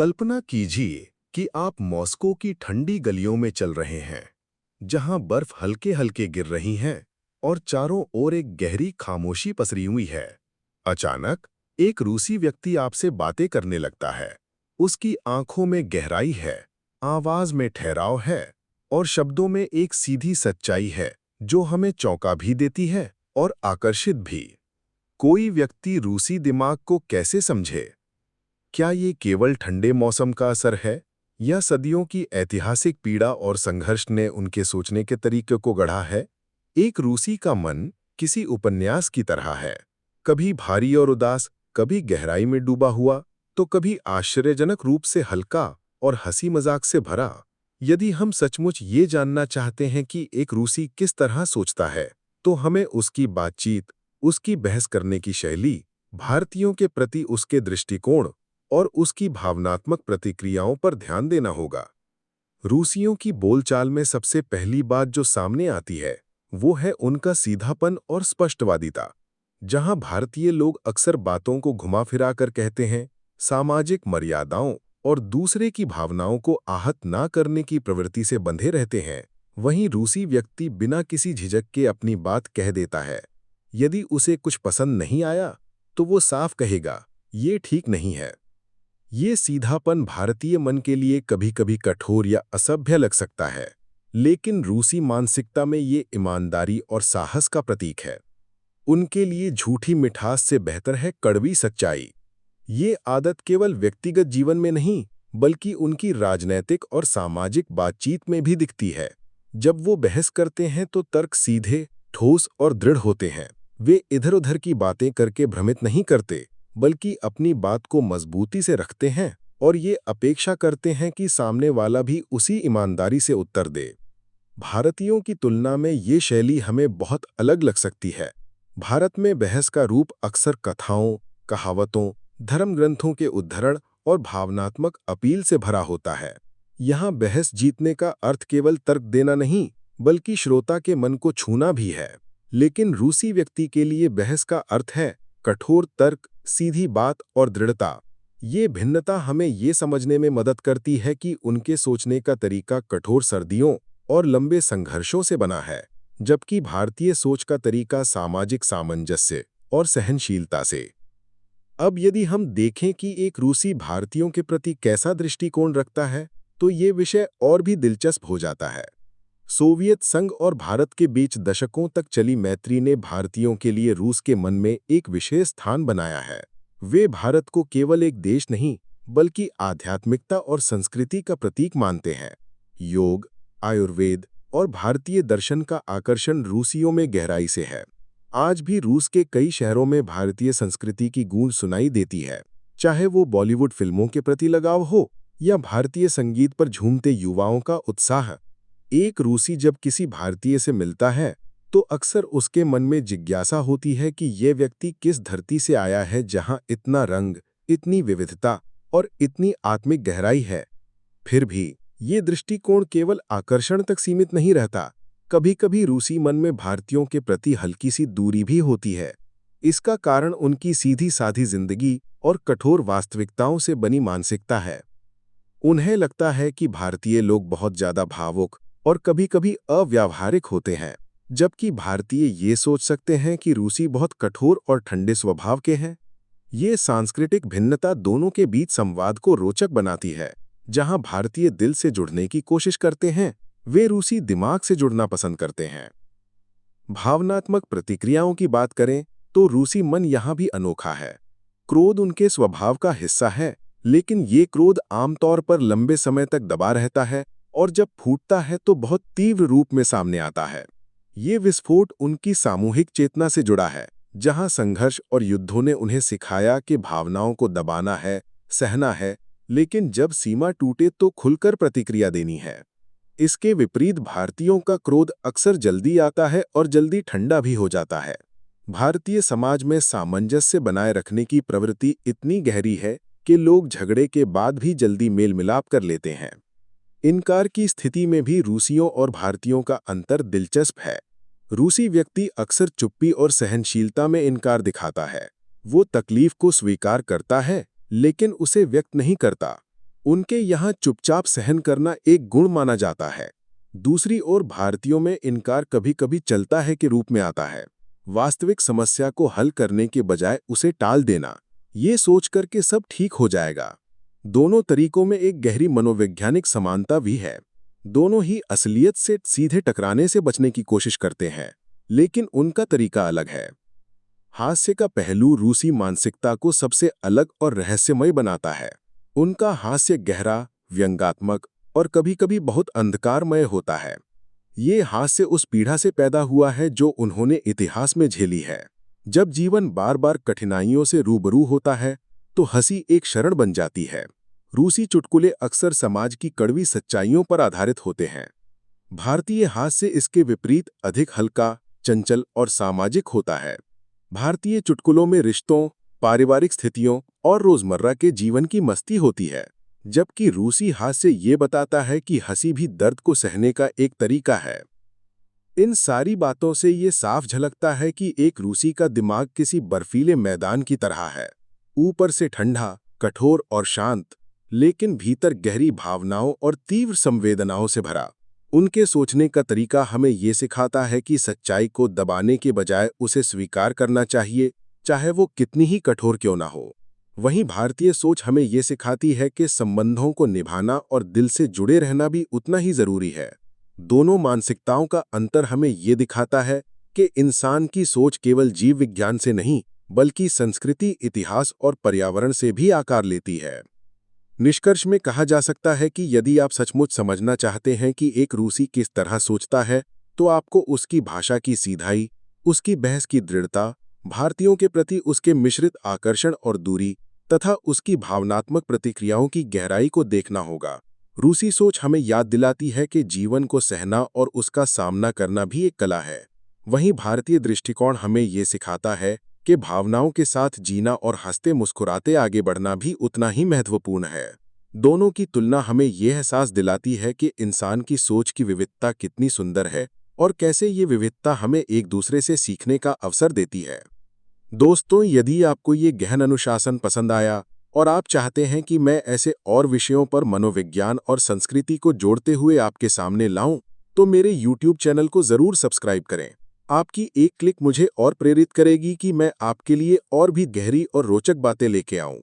कल्पना कीजिए कि आप मॉस्को की ठंडी गलियों में चल रहे हैं, जहां बर्फ हल्के-हल्के गिर रही है और चारों ओर एक गहरी खामोशी पसरी हुई है। अचानक एक रूसी व्यक्ति आपसे बातें करने लगता है। उसकी आंखों में गहराई है, आवाज में ठहराव है और शब्दों में एक सीधी सच्चाई है जो हमें चौंका भी देती है और आकर्षित भी। कोई व्यक्ति रूसी दिमाग को कैसे समझे? क्या ये केवल ठंडे मौसम का असर है या सदियों की ऐतिहासिक पीड़ा और संघर्ष ने उनके सोचने के तरीके को गढ़ा है? एक रूसी का मन किसी उपन्यास की तरह है, कभी भारी और उदास, कभी गहराई में डूबा हुआ, तो कभी आश्चर्यजनक रूप से हल्का और हंसी मजाक से भरा। यदि हम सचमुच ये जानना चाहते हैं कि एक रूसी किस तरह सोचता है, तो हमें उसकी बातचीत, उसकी बहस करने की शैली, भारतीयों के प्रति उसके दृष्टिकोण और उसकी भावनात्मक प्रतिक्रियाओं पर ध्यान देना होगा। रूसियों की बोलचाल में सबसे पहली बात जो सामने आती है, वो है उनका सीधापन और स्पष्टवादिता। जहां भारतीय लोग अक्सर बातों को घुमा फिरा कर कहते हैं, सामाजिक मर्यादाओं और दूसरे की भावनाओं को आहत ना करने की प्रवृत्ति से बंधे रहते हैं, वहीं रूसी व्यक्ति बिना किसी झिझक के अपनी बात कह देता है। यदि उसे कुछ पसंद नहीं आया, तो वो साफ कहेगा, ये ठीक नहीं है। ये सीधापन भारतीय मन के लिए कभी-कभी कठोर या असभ्य लग सकता है, लेकिन रूसी मानसिकता में ये ईमानदारी और साहस का प्रतीक है। उनके लिए झूठी मिठास से बेहतर है कड़वी सच्चाई। ये आदत केवल व्यक्तिगत जीवन में नहीं, बल्कि उनकी राजनैतिक और सामाजिक बातचीत में भी दिखती है। जब वो बहस करते हैं तो तर्क सीधे, ठोस और दृढ़ होते हैं। वे इधर-उधर की बातें करके भ्रमित नहीं करते, बल्कि अपनी बात को मजबूती से रखते हैं और ये अपेक्षा करते हैं कि सामने वाला भी उसी ईमानदारी से उत्तर दे। भारतीयों की तुलना में ये शैली हमें बहुत अलग लग सकती है। भारत में बहस का रूप अक्सर कथाओं, कहावतों, धर्म ग्रंथों के उद्धरण और भावनात्मक अपील से भरा होता है। यहाँ बहस जीतने का अर्थ केवल तर्क देना नहीं, बल्कि श्रोता के मन को छूना भी है। लेकिन रूसी व्यक्ति के लिए बहस का अर्थ है कठोर तर्क, सीधी बात और दृढ़ता। ये भिन्नता हमें ये समझने में मदद करती है कि उनके सोचने का तरीका कठोर सर्दियों और लंबे संघर्षों से बना है, जबकि भारतीय सोच का तरीका सामाजिक सामंजस्य और सहनशीलता से। अब यदि हम देखें कि एक रूसी भारतीयों के प्रति कैसा दृष्टिकोण रखता है, तो ये विषय और भी दिलचस्प हो जाता है। सोवियत संघ और भारत के बीच दशकों तक चली मैत्री ने भारतीयों के लिए रूस के मन में एक विशेष स्थान बनाया है। वे भारत को केवल एक देश नहीं, बल्कि आध्यात्मिकता और संस्कृति का प्रतीक मानते हैं। योग, आयुर्वेद और भारतीय दर्शन का आकर्षण रूसियों में गहराई से है। आज भी रूस के कई शहरों में भारतीय संस्कृति की गूंज सुनाई देती है, चाहे वो बॉलीवुड फिल्मों के प्रति लगाव हो या भारतीय संगीत पर झूमते युवाओं का उत्साह। एक रूसी जब किसी भारतीय से मिलता है, तो अक्सर उसके मन में जिज्ञासा होती है कि ये व्यक्ति किस धरती से आया है जहां इतना रंग, इतनी विविधता और इतनी आत्मिक गहराई है। फिर भी ये दृष्टिकोण केवल आकर्षण तक सीमित नहीं रहता। कभी-कभी रूसी मन में भारतीयों के प्रति हल्की सी दूरी भी होती है। इसका कारण उनकी सीधी-सादी जिंदगी और कठोर वास्तविकताओं से बनी मानसिकता है। उन्हें लगता है कि भारतीय लोग बहुत ज्यादा भावुक और कभी-कभी अव्यावहारिक होते हैं, जबकि भारतीय ये सोच सकते हैं कि रूसी बहुत कठोर और ठंडे स्वभाव के हैं। ये सांस्कृतिक भिन्नता दोनों के बीच संवाद को रोचक बनाती है। जहां भारतीय दिल से जुड़ने की कोशिश करते हैं, वे रूसी दिमाग से जुड़ना पसंद करते हैं। भावनात्मक प्रतिक्रियाओं की बात करें तो रूसी मन यहाँ भी अनोखा है। क्रोध उनके स्वभाव का हिस्सा है, लेकिन ये क्रोध आमतौर पर लंबे समय तक दबा रहता है और जब फूटता है तो बहुत तीव्र रूप में सामने आता है। ये विस्फोट उनकी सामूहिक चेतना से जुड़ा है, जहां संघर्ष और युद्धों ने उन्हें सिखाया कि भावनाओं को दबाना है, सहना है, लेकिन जब सीमा टूटे तो खुलकर प्रतिक्रिया देनी है। इसके विपरीत भारतीयों का क्रोध अक्सर जल्दी आता है और जल्दी ठंडा भी हो जाता है। भारतीय समाज में सामंजस्य बनाए रखने की प्रवृत्ति इतनी गहरी है कि लोग झगड़े के बाद भी जल्दी मेल मिलाप कर लेते हैं। इनकार की स्थिति में भी रूसियों और भारतीयों का अंतर दिलचस्प है। रूसी व्यक्ति अक्सर चुप्पी और सहनशीलता में इनकार दिखाता है। वो तकलीफ को स्वीकार करता है, लेकिन उसे व्यक्त नहीं करता। उनके यहाँ चुपचाप सहन करना एक गुण माना जाता है। दूसरी ओर भारतीयों में इनकार कभी-कभी चलता है के रूप में आता है। वास्तविक समस्या को हल करने के बजाय उसे टाल देना, ये सोचकर के सब ठीक हो जाएगा। दोनों तरीकों में एक गहरी मनोवैज्ञानिक समानता भी है। दोनों ही असलियत से सीधे टकराने से बचने की कोशिश करते हैं, लेकिन उनका तरीका अलग है। हास्य का पहलू रूसी मानसिकता को सबसे अलग और रहस्यमय बनाता है। उनका हास्य गहरा, व्यंग्यात्मक और कभी-कभी बहुत अंधकारमय होता है। ये हास्य उस पीड़ा से पैदा हुआ है जो उन्होंने इतिहास में झेली है। जब जीवन बार-बार कठिनाइयों से रूबरू होता है, तो हंसी एक शरण बन जाती है। रूसी चुटकुले अक्सर समाज की कड़वी सच्चाइयों पर आधारित होते हैं। भारतीय हास्य इसके विपरीत अधिक हल्का, चंचल और सामाजिक होता है। भारतीय चुटकुलों में रिश्तों, पारिवारिक स्थितियों और रोजमर्रा के जीवन की मस्ती होती है, जबकि रूसी हास्य ये बताता है कि हंसी भी दर्द को सहने का एक तरीका है। इन सारी बातों से ये साफ झलकता है कि एक रूसी का दिमाग किसी बर्फीले मैदान की तरह है, ऊपर से ठंडा, कठोर और शांत, लेकिन भीतर गहरी भावनाओं और तीव्र संवेदनाओं से भरा। उनके सोचने का तरीका हमें ये सिखाता है कि सच्चाई को दबाने के बजाय उसे स्वीकार करना चाहिए, चाहे वो कितनी ही कठोर क्यों ना हो। वहीं भारतीय सोच हमें ये सिखाती है कि संबंधों को निभाना और दिल से जुड़े रहना भी उतना ही जरूरी है। दोनों मानसिकताओं का अंतर हमें ये दिखाता है कि इंसान की सोच केवल जीव विज्ञान से नहीं, बल्कि संस्कृति, इतिहास और पर्यावरण से भी आकार लेती है। निष्कर्ष में कहा जा सकता है कि यदि आप सचमुच समझना चाहते हैं कि एक रूसी किस तरह सोचता है, तो आपको उसकी भाषा की सीधाई, उसकी बहस की दृढ़ता, भारतीयों के प्रति उसके मिश्रित आकर्षण और दूरी तथा उसकी भावनात्मक प्रतिक्रियाओं की गहराई को देखना होगा। रूसी सोच हमें याद दिलाती है कि जीवन को सहना और उसका सामना करना भी एक कला है। वहीं भारतीय दृष्टिकोण हमें ये सिखाता है कि भावनाओं के साथ जीना और हंसते मुस्कुराते आगे बढ़ना भी उतना ही महत्वपूर्ण है। दोनों की तुलना हमें यह एहसास दिलाती है कि इंसान की सोच की विविधता कितनी सुंदर है और कैसे ये विविधता हमें एक दूसरे से सीखने का अवसर देती है। दोस्तों, यदि आपको ये गहन अनुशासन पसंद आया और आप चाहते हैं कि मैं ऐसे और विषयों पर मनोविज्ञान और संस्कृति को जोड़ते हुए आपके सामने लाऊं, तो मेरे YouTube चैनल को ज़रूर सब्सक्राइब करें। आपकी एक क्लिक मुझे और प्रेरित करेगी कि मैं आपके लिए और भी गहरी और रोचक बातें लेके आऊं।